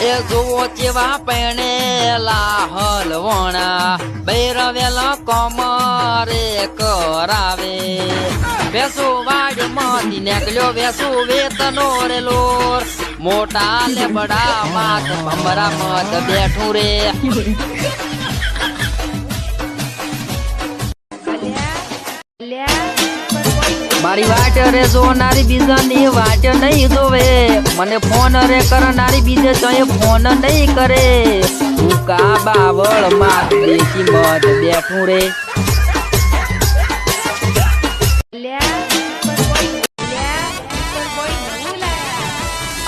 એ જોવો ચેવા પેણેલા હલવણા બૈરવેલા કમરે કરાવે વેસુ વાડ માંથી નીકળ્યો વેસુ વેતનો રે લોર મોટા લેબડા માત ભમરા મત બેઠું રે મારી વાટ રે જોનારી બીજાની વાટ નહીં જોવે મને ફોન રે કરનારી બીજે કઈ ફોન નહીં કરે હું કા બાવળ માં દેશી મત બેઠું રે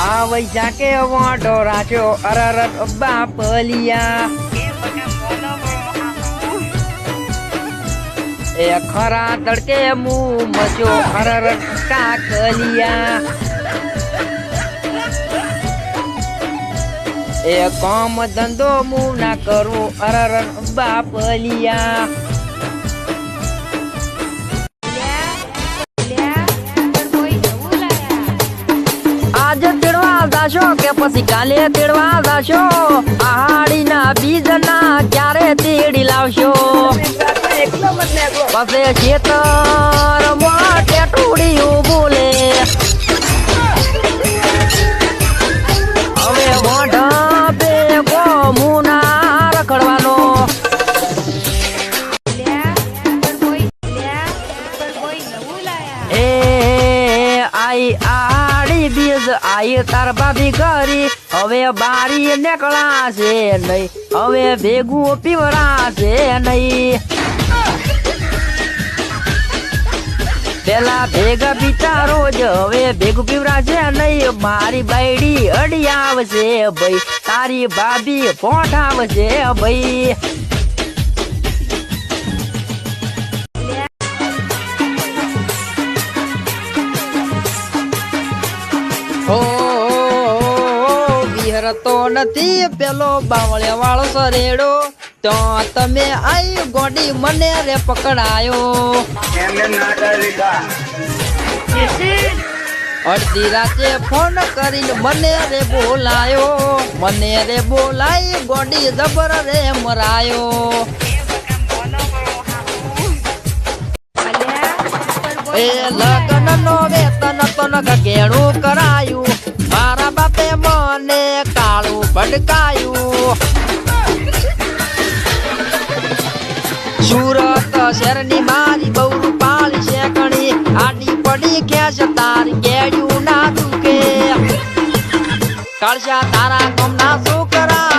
આ વૈસા કે વાંઢો રાખ્યો અરરત બાપલિયા એ ખરા તડકે મું મચો અરર કાકલિયા એ કામ ધંધો મું ના કરું અરર બાપલિયા આજે તેડવા જાશો કે પછી કાલે તેડવા જાશો આહાડી ના બીજ ના ક્યારે તેડી લાવશો પછી ખેતર માટે ટુડીયું બોલે હવે મોઢા બે મુના રખડવાનો એ આઈ આડી બીજ આઈ તાર ભાભી કરી હવે બારી નીકળા છે નહીં હવે ભેગું પીવરા છે નહીં પેલા ભેગા પીતા રોજ હવે ભેગું પીવરા છે નહીં મારી બાયડી અડી આવશે ભાઈ તારી ભાભી પોઠ આવશે ભાઈ તો નથી પેલો બાવળે વાળો સરેડો તો તમે આઈ ગોડી મને રે પકડાયો અડધી રાતે ફોન કરીને મને રે બોલાઈ ગોડી જબર રે મરાયો એ લગ્ન નો વેતન તો ન ઘેણું કરાયું મારા બાપે મને કાળું ભડકાયું સુરત શહેરની મારી બહુ રૂપાળી શેકણી આડી પડી ખેંચ તારી કેડ્યું ના દુકે કાળશા તારા ગમના છોકરા